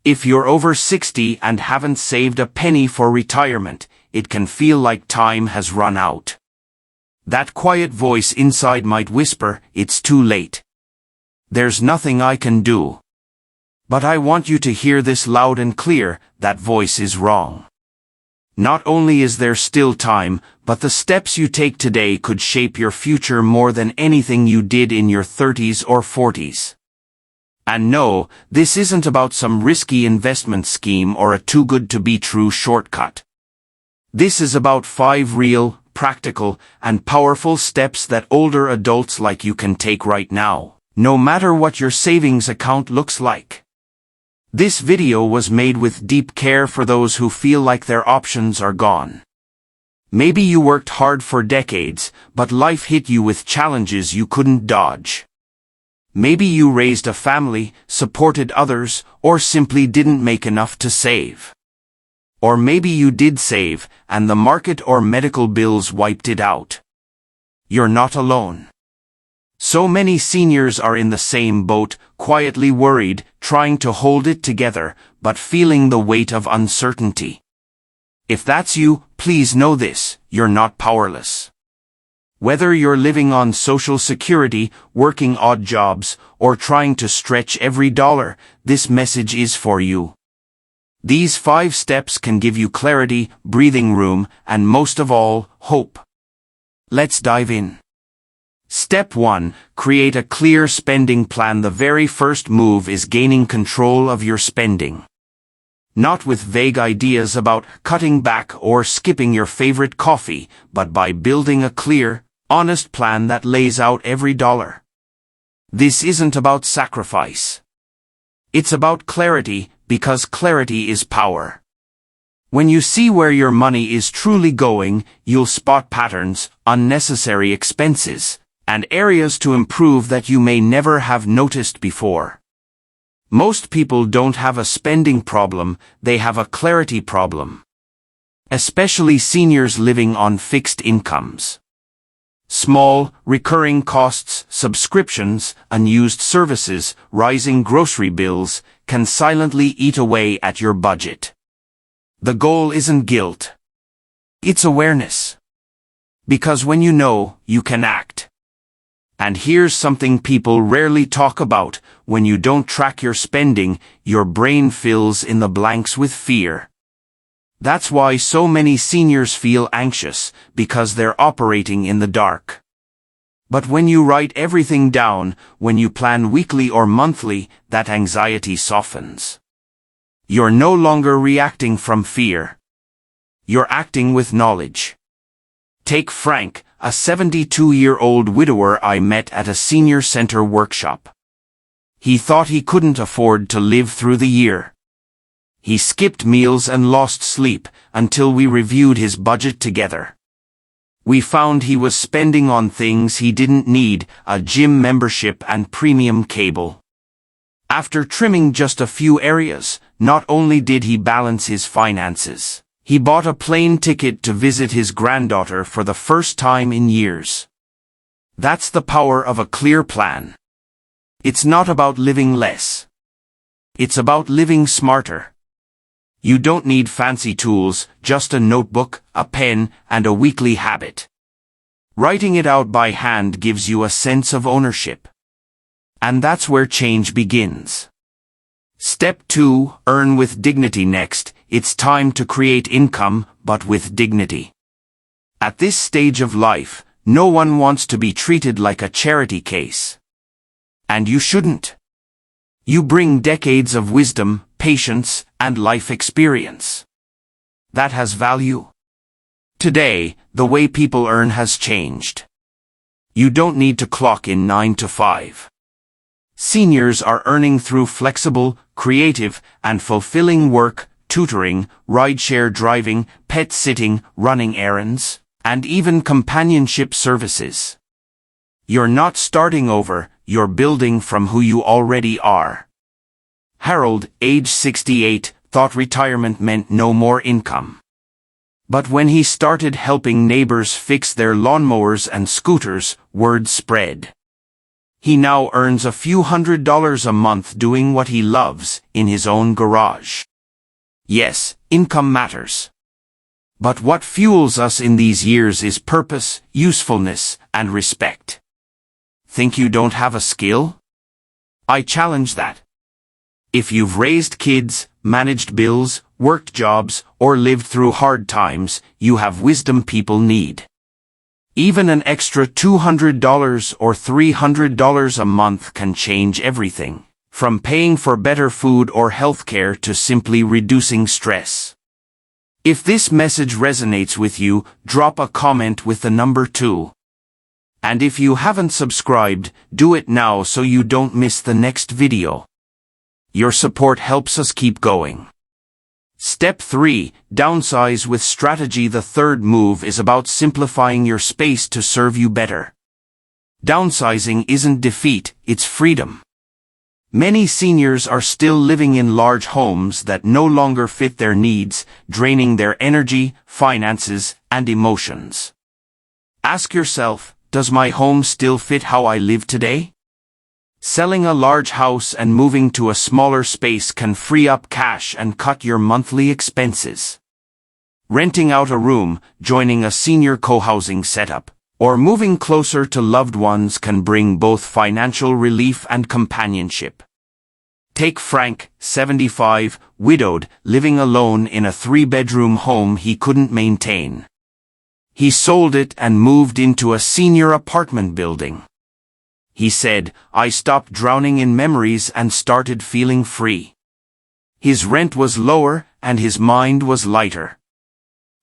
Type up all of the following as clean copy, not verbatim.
If you're over 60 and haven't saved a penny for retirement, it can feel like time has run out. That quiet voice inside might whisper, "It's too late. There's nothing I can do." But I want you to hear this loud and clear: that voice is wrong. Not only is there still time, but the steps you take today could shape your future more than anything you did in your 30s or 40s. And no, this isn't about some risky investment scheme or a too-good-to-be-true shortcut. This is about 5 real, practical, and powerful steps that older adults like you can take right now, no matter what your savings account looks like. This video was made with deep care for those who feel like their options are gone. Maybe you worked hard for decades, but life hit you with challenges you couldn't dodge. Maybe you raised a family, supported others, or simply didn't make enough to save. Or maybe you did save, and the market or medical bills wiped it out. You're not alone. So many seniors are in the same boat, quietly worried, trying to hold it together, but feeling the weight of uncertainty. If that's you, please know this: you're not powerless. Whether you're living on Social Security, working odd jobs, or trying to stretch every dollar, this message is for you. These 5 steps can give you clarity, breathing room, and most of all, hope. Let's dive in. Step 1. Create a clear spending plan. The very first move is gaining control of your spending. Not with vague ideas about cutting back or skipping your favorite coffee, but by building a clear, honest plan that lays out every dollar. This isn't about sacrifice. It's about clarity, because clarity is power. When you see where your money is truly going, you'll spot patterns, unnecessary expenses, and areas to improve that you may never have noticed before. Most people don't have a spending problem, they have a clarity problem. Especially seniors living on fixed incomes. Small, recurring costs, subscriptions, unused services, rising grocery bills, can silently eat away at your budget. The goal isn't guilt. It's awareness. Because when you know, you can act. And here's something people rarely talk about: when you don't track your spending, your brain fills in the blanks with fear. That's why so many seniors feel anxious, because they're operating in the dark. But when you write everything down, when you plan weekly or monthly, that anxiety softens. You're no longer reacting from fear. You're acting with knowledge. Take Frank, a 72-year-old widower I met at a senior center workshop. He thought he couldn't afford to live through the year. He skipped meals and lost sleep, until we reviewed his budget together. We found he was spending on things he didn't need: a gym membership and premium cable. After trimming just a few areas, not only did he balance his finances, he bought a plane ticket to visit his granddaughter for the first time in years. That's the power of a clear plan. It's not about living less. It's about living smarter. You don't need fancy tools, just a notebook, a pen, and a weekly habit. Writing it out by hand gives you a sense of ownership. And that's where change begins. Step 2. Earn with dignity. Next, it's time to create income, but with dignity. At this stage of life, no one wants to be treated like a charity case. And you shouldn't. You bring decades of wisdom, patience, and life experience. That has value. Today, the way people earn has changed. You don't need to clock in 9 to 5. Seniors are earning through flexible, creative, and fulfilling work: tutoring, rideshare driving, pet sitting, running errands, and even companionship services. You're not starting over, you're building from who you already are. Harold, age 68, thought retirement meant no more income. But when he started helping neighbors fix their lawnmowers and scooters, word spread. He now earns a few $100s a month doing what he loves in his own garage. Yes, income matters. But what fuels us in these years is purpose, usefulness, and respect. Think you don't have a skill? I challenge that. If you've raised kids, managed bills, worked jobs, or lived through hard times, you have wisdom people need. Even an extra $200 or $300 a month can change everything, from paying for better food or healthcare to simply reducing stress. If this message resonates with you, drop a comment with the number 2. And if you haven't subscribed, do it now so you don't miss the next video. Your support helps us keep going. Step 3. Downsize with strategy. The third move is about simplifying your space to serve you better. Downsizing isn't defeat, it's freedom. Many seniors are still living in large homes that no longer fit their needs, draining their energy, finances, and emotions. Ask yourself, does my home still fit how I live today? Selling a large house and moving to a smaller space can free up cash and cut your monthly expenses. Renting out a room, joining a senior co-housing setup, or moving closer to loved ones can bring both financial relief and companionship. Take Frank, 75, widowed, living alone in a 3-bedroom home he couldn't maintain. He sold it and moved into a senior apartment building. He said, "I stopped drowning in memories and started feeling free." His rent was lower and his mind was lighter.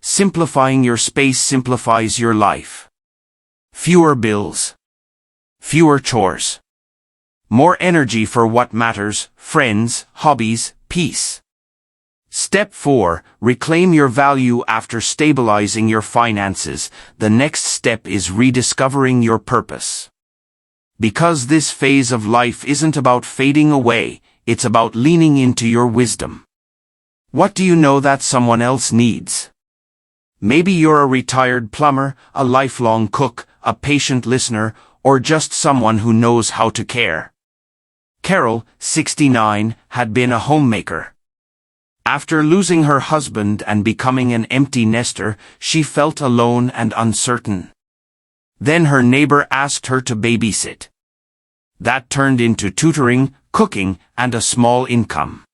Simplifying your space simplifies your life. Fewer bills. Fewer chores. More energy for what matters, friends, hobbies, peace. Step 4. Reclaim your value after stabilizing your finances. The next step is rediscovering your purpose. Because this phase of life isn't about fading away, it's about leaning into your wisdom. What do you know that someone else needs? Maybe you're a retired plumber, a lifelong cook, a patient listener, or just someone who knows how to care. Carol, 69, had been a homemaker. After losing her husband and becoming an empty nester, she felt alone and uncertain. Then her neighbor asked her to babysit. That turned into tutoring, cooking, and a small income.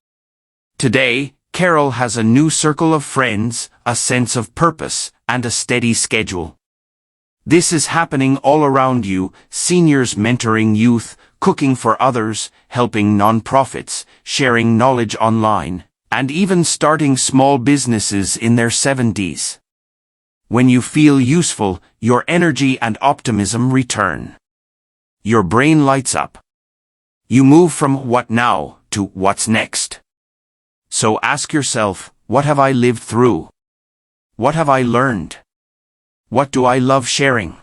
Today, Carol has a new circle of friends, a sense of purpose, and a steady schedule. This is happening all around you: seniors mentoring youth, cooking for others, helping nonprofits, sharing knowledge online, and even starting small businesses in their 70s. When you feel useful, your energy and optimism return. Your brain lights up. You move from what now to what's next. So ask yourself, what have I lived through? What have I learned? What do I love sharing?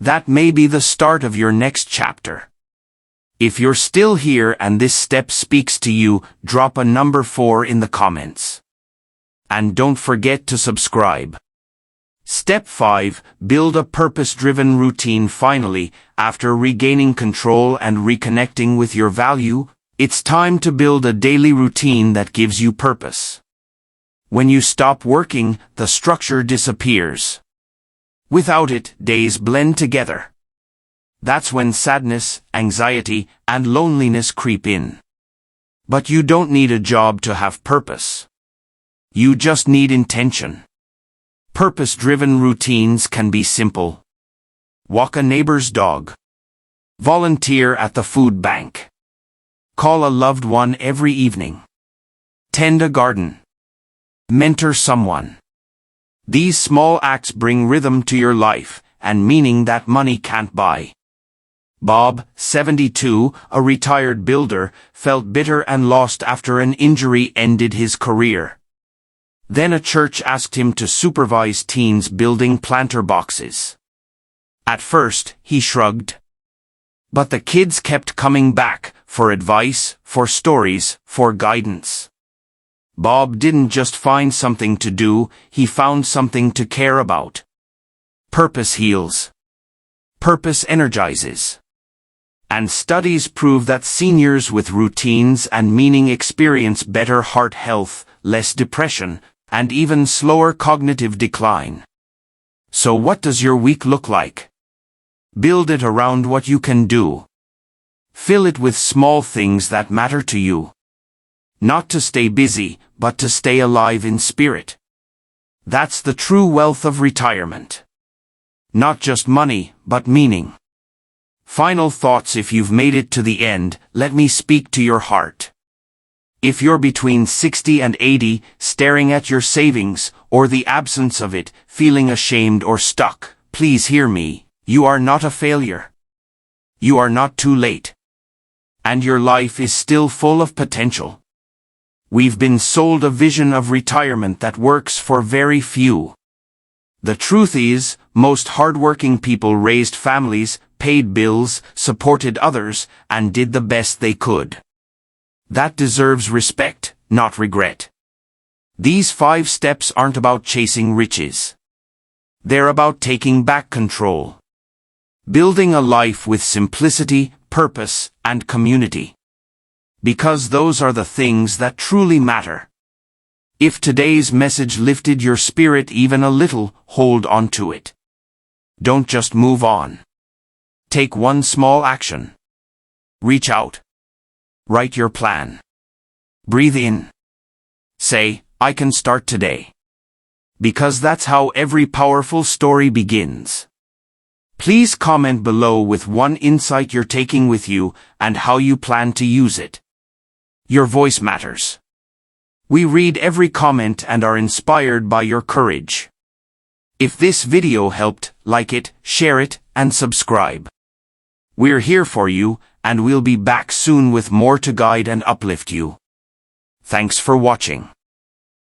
That may be the start of your next chapter. If you're still here and this step speaks to you, drop a number 4 in the comments. And don't forget to subscribe. Step 5. Build a purpose-driven routine. Finally, after regaining control and reconnecting with your value, it's time to build a daily routine that gives you purpose. When you stop working, the structure disappears. Without it, days blend together. That's when sadness, anxiety, and loneliness creep in. But you don't need a job to have purpose. You just need intention. Purpose-driven routines can be simple. Walk a neighbor's dog. Volunteer at the food bank. Call a loved one every evening. Tend a garden. Mentor someone. These small acts bring rhythm to your life and meaning that money can't buy. Bob, 72, a retired builder, felt bitter and lost after an injury ended his career. Then a church asked him to supervise teens building planter boxes. At first, he shrugged. But the kids kept coming back, for advice, for stories, for guidance. Bob didn't just find something to do, he found something to care about. Purpose heals. Purpose energizes. And studies prove that seniors with routines and meaning experience better heart health, less depression, and even slower cognitive decline. So what does your week look like? Build it around what you can do. Fill it with small things that matter to you. Not to stay busy, but to stay alive in spirit. That's the true wealth of retirement. Not just money, but meaning. Final thoughts. If you've made it to the end, let me speak to your heart. If you're between 60 and 80, staring at your savings, or the absence of it, feeling ashamed or stuck, please hear me. You are not a failure. You are not too late. And your life is still full of potential. We've been sold a vision of retirement that works for very few. The truth is, most hardworking people raised families, paid bills, supported others, and did the best they could. That deserves respect, not regret. These 5 steps aren't about chasing riches. They're about taking back control. Building a life with simplicity, purpose, and community. Because those are the things that truly matter. If today's message lifted your spirit even a little, hold on to it. Don't just move on. Take one small action. Reach out. Write your plan. Breathe in. Say, I can start today. Because that's how every powerful story begins. Please comment below with one insight you're taking with you and how you plan to use it. Your voice matters. We read every comment and are inspired by your courage. If this video helped, like it, share it, and subscribe. We're here for you, and we'll be back soon with more to guide and uplift you. Thanks for watching.